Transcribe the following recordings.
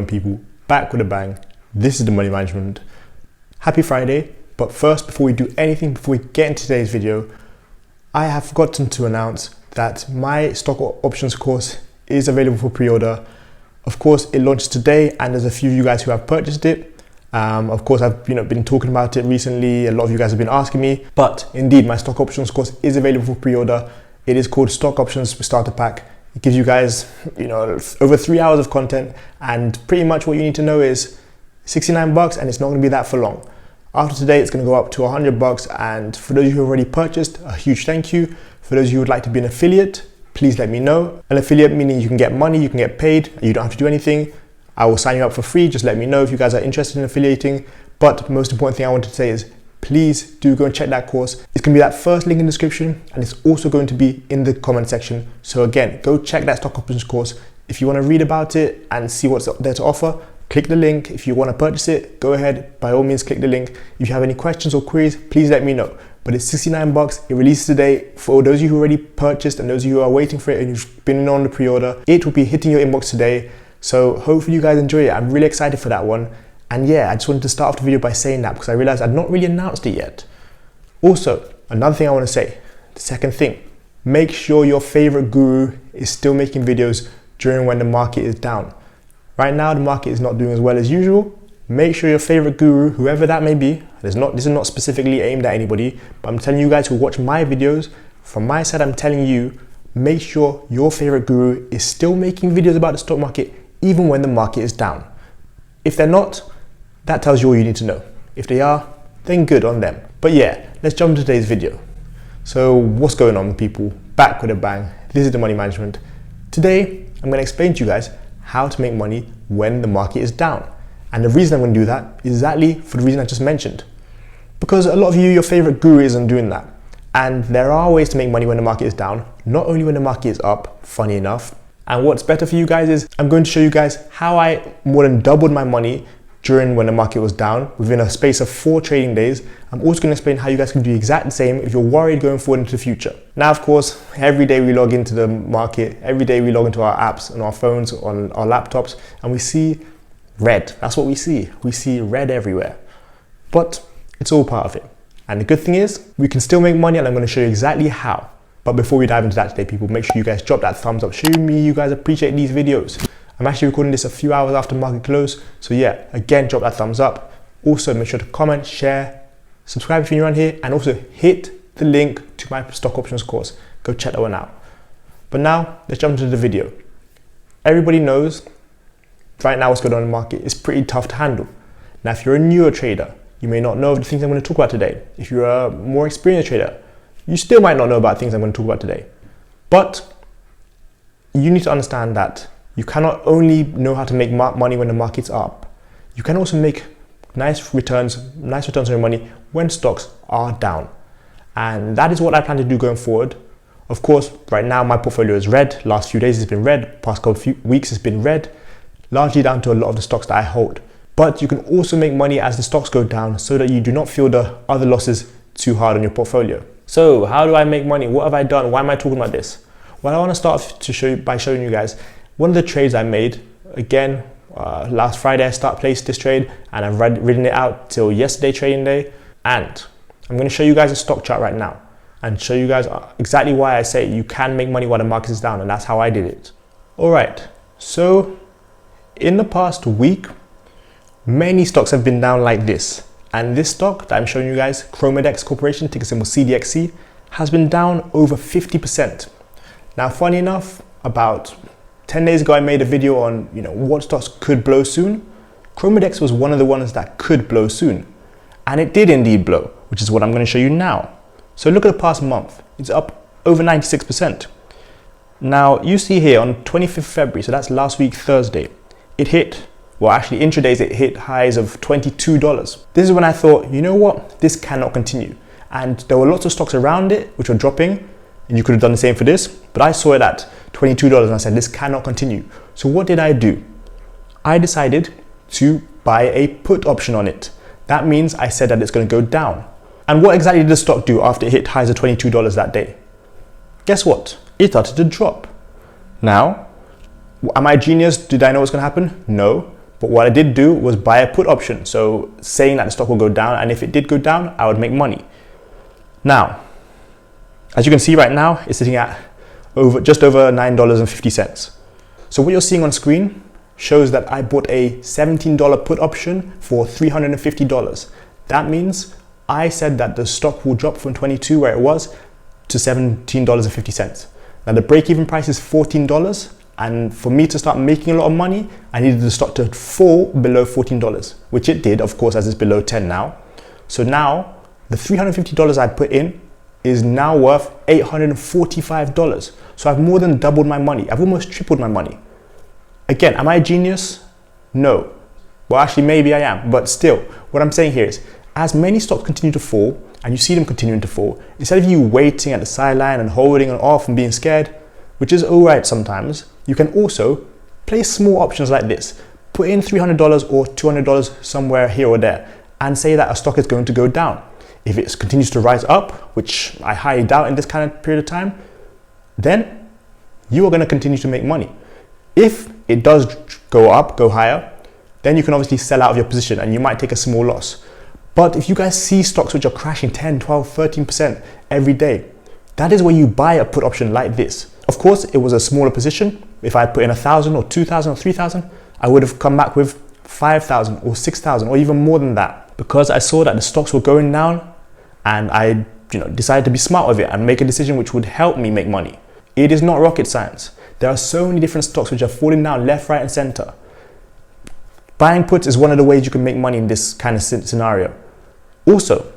on, people? Back with a bang. This is the Money Management. Happy Friday. But first, before we do anything, before we get into today's video, I have forgotten to announce that my stock options course is available for pre-order. Of course, it launched today and there's a few of you guys who have purchased it. Of course, I've been talking about it recently. A lot of you guys have been asking me, but indeed, my stock options course is available for pre-order. It is called Stock Options Starter Pack. It gives you guys, over 3 hours of content, and pretty much what you need to know is $69, and it's not going to be that for long. After today, it's going to go up to $100, and for those of you who have already purchased, a huge thank you. For those of you who would like to be an affiliate, please let me know. An affiliate meaning you can get money, you can get paid, and you don't have to do anything. I will sign you up for free. Just let me know if you guys are interested in affiliating. But the most important thing I wanted to say is, please do go and check that course. It's going to be that first link in the description, and it's also going to be in the comment section. So again, go check that stock options course. If you want to read about it and see what's there to offer, click the link. If you want to purchase it, go ahead, by all means click the link. If you have any questions or queries, please let me know. But it's $69, it releases today. For those of you who already purchased and those of you who are waiting for it and you've been on the pre-order, it will be hitting your inbox today. So hopefully you guys enjoy it. I'm really excited for that one. And yeah, I just wanted to start off the video by saying that because I realized I'd not really announced it yet. Also, another thing I want to say, the second thing, make sure your favorite guru is still making videos during when the market is down. Right now, the market is not doing as well as usual. Make sure your favorite guru, whoever that may be, this is not specifically aimed at anybody, but I'm telling you guys who watch my videos, from my side, I'm telling you, make sure your favorite guru is still making videos about the stock market, even when the market is down. If they're not, that tells you all you need to know. If they are, then good on them. But yeah, let's jump into today's video. So what's going on, people? Back with a bang. This is the Money Management. Today, I'm going to explain to you guys how to make money when the market is down. And the reason I'm going to do that is exactly for the reason I just mentioned. Because a lot of you, your favorite guru isn't doing that. And there are ways to make money when the market is down, not only when the market is up, funny enough. And what's better for you guys is I'm going to show you guys how I more than doubled my money during when the market was down within a space of 4 trading days. I'm also going to explain how you guys can do the exact same if you're worried going forward into the future. Now, of course, every day we log into the market, every day we log into our apps on our phones, on our laptops, and we see red. That's what we see. We see red everywhere. But it's all part of it. And the good thing is we can still make money, and I'm going to show you exactly how. But before we dive into that today, people, make sure you guys drop that thumbs up. Show me you guys appreciate these videos. I'm actually recording this a few hours after market close. So yeah, again, drop that thumbs up. Also, make sure to comment, share, subscribe if you're new around here, and also hit the link to my stock options course. Go check that one out. But now, let's jump into the video. Everybody knows right now what's going on in the market is pretty tough to handle. Now, if you're a newer trader, you may not know of the things I'm going to talk about today. If you're a more experienced trader, you still might not know about things I'm going to talk about today. But you need to understand that you cannot only know how to make money when the market's up. You can also make nice returns on your money when stocks are down. And that is what I plan to do going forward. Of course, right now my portfolio is red. Last few days it's been red. Past couple weeks it's been red, largely down to a lot of the stocks that I hold. But you can also make money as the stocks go down so that you do not feel the other losses too hard on your portfolio. So how do I make money? What have I done? Why am I talking about this? Well, I want to start by showing you guys one of the trades I made. Again, last Friday I placed this trade, and I've ridden it out till yesterday trading day. And I'm going to show you guys a stock chart right now and show you guys exactly why I say you can make money while the market is down, and that's how I did it. All right, so in the past week, many stocks have been down like this. And this stock that I'm showing you guys, Chromadex Corporation, ticker symbol CDXC, has been down over 50%. Now, funny enough, about 10 days ago, I made a video on what stocks could blow soon. Chromadex was one of the ones that could blow soon. And it did indeed blow, which is what I'm going to show you now. So look at the past month. It's up over 96%. Now, you see here on 25th February, so that's last week, Thursday, it hit, well, actually intradays, it hit highs of $22. This is when I thought, you know what, this cannot continue. And there were lots of stocks around it which were dropping, and you could have done the same for this, but I saw it at $22 and I said, this cannot continue. So what did I do? I decided to buy a put option on it. That means I said that it's going to go down. And what exactly did the stock do after it hit highs of $22 that day? Guess what? It started to drop. Now, am I a genius? Did I know what's going to happen? No. But what I did do was buy a put option. So saying that the stock will go down, and if it did go down, I would make money. Now, as you can see right now, it's sitting at just over $9.50. So what you're seeing on screen shows that I bought a $17 put option for $350. That means I said that the stock will drop from 22 where it was to $17.50. Now the break-even price is $14, and for me to start making a lot of money, I needed the stock to fall below $14, which it did, of course, as it's below 10 now. So now the $350 I put in is now worth $845. So I've more than doubled my money. I've almost tripled my money. Again, am I a genius? No. Well, actually, maybe I am, but still, what I'm saying here is, as many stocks continue to fall, and you see them continuing to fall, instead of you waiting at the sideline and holding on off and being scared, which is all right sometimes, you can also play small options like this. Put in $300 or $200 somewhere here or there, and say that a stock is going to go down. If it continues to rise up, which I highly doubt in this kind of period of time, then you are going to continue to make money. If it does go up, go higher, then you can obviously sell out of your position and you might take a small loss. But if you guys see stocks which are crashing 10, 12, 13% every day, that is where you buy a put option like this. Of course, it was a smaller position. If I had put in 1,000 or 2,000 or 3,000, I would have come back with 5,000 or 6,000 or even more than that, because I saw that the stocks were going down and I decided to be smart with it and make a decision which would help me make money. It is not rocket science. There are so many different stocks which are falling down left, right, and center. Buying puts is one of the ways you can make money in this kind of scenario. Also,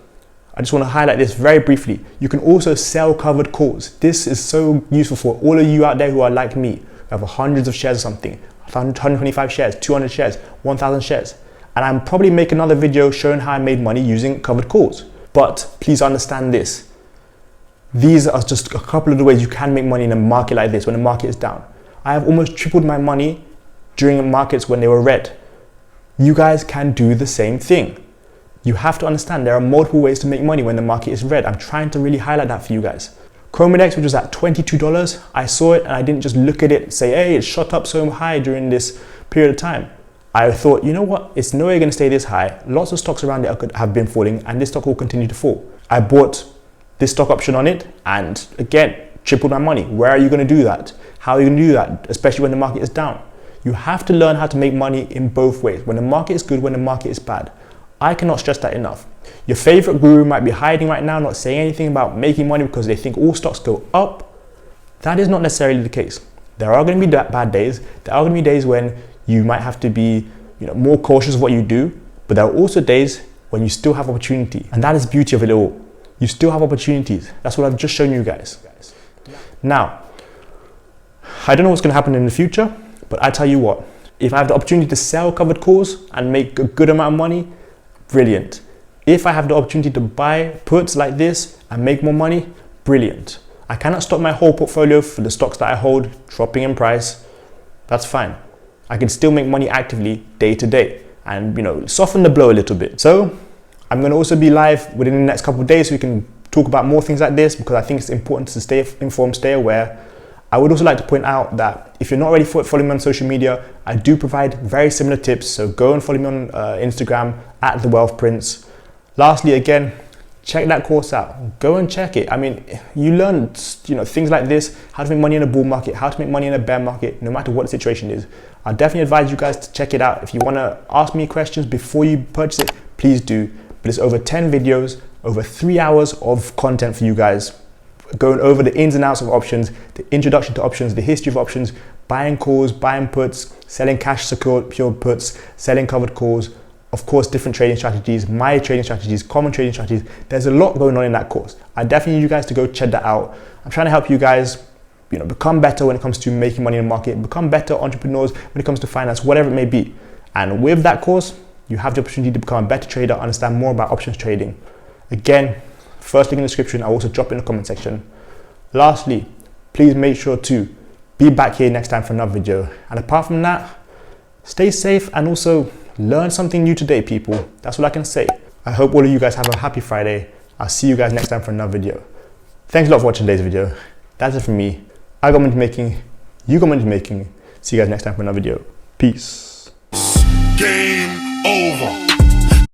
I just want to highlight this very briefly. You can also sell covered calls. This is so useful for all of you out there who are like me, who have hundreds of shares or something, 125 shares, 200 shares, 1,000 shares. And I'm probably make another video showing how I made money using covered calls. But please understand this. These are just a couple of the ways you can make money in a market like this when the market is down. I have almost tripled my money during markets when they were red. You guys can do the same thing. You have to understand there are multiple ways to make money when the market is red. I'm trying to really highlight that for you guys. Chromadex, which was at $22, I saw it and I didn't just look at it and say, hey, it shot up so high during this period of time. I thought, you know what, it's no way going to stay this high. Lots of stocks around it have been falling and this stock will continue to fall. I bought this stock option on it and again, tripled my money. Where are you going to do that? How are you going to do that, especially when the market is down? You have to learn how to make money in both ways, when the market is good, when the market is bad. I cannot stress that enough. Your favorite guru might be hiding right now, not saying anything about making money because they think all stocks go up. That is not necessarily the case. There are going to be bad days. There are going to be days when you might have to be more cautious of what you do, but there are also days when you still have opportunity. And that is the beauty of it all. You still have opportunities. That's what I've just shown you guys. Now, I don't know what's going to happen in the future, but I tell you what, if I have the opportunity to sell covered calls and make a good amount of money, brilliant. If I have the opportunity to buy puts like this and make more money, brilliant. I cannot stop my whole portfolio for the stocks that I hold dropping in price. That's fine. I can still make money actively day to day and soften the blow a little bit. So I'm going to also be live within the next couple of days so we can talk about more things like this, because I think it's important to stay informed, stay aware. I would also like to point out that if you're not already following me on social media, I do provide very similar tips. So go and follow me on Instagram at The Wealth Prince. Lastly, again, check that course out. Go and check it. I mean, you learn things like this, how to make money in a bull market, how to make money in a bear market, no matter what the situation is. I definitely advise you guys to check it out. If you want to ask me questions before you purchase it, please do. But it's over 10 videos, over 3 hours of content for you guys, going over the ins and outs of options, the introduction to options, the history of options, buying calls, buying puts, selling cash secured pure puts, selling covered calls, of course, different trading strategies, my trading strategies, common trading strategies. There's a lot going on in that course. I definitely need you guys to go check that out. I'm trying to help you guys become better when it comes to making money in the market, become better entrepreneurs when it comes to finance, whatever it may be. And with that course, you have the opportunity to become a better trader, understand more about options trading. Again, first link in the description, I'll also drop it in the comment section. Lastly, please make sure to be back here next time for another video. And apart from that, stay safe and also learn something new today, people. That's what I can say. I hope all of you guys have a happy Friday. I'll see you guys next time for another video. Thanks a lot for watching today's video. That's it from me. I got money making, you got money making. See you guys next time for another video. Peace. Game over.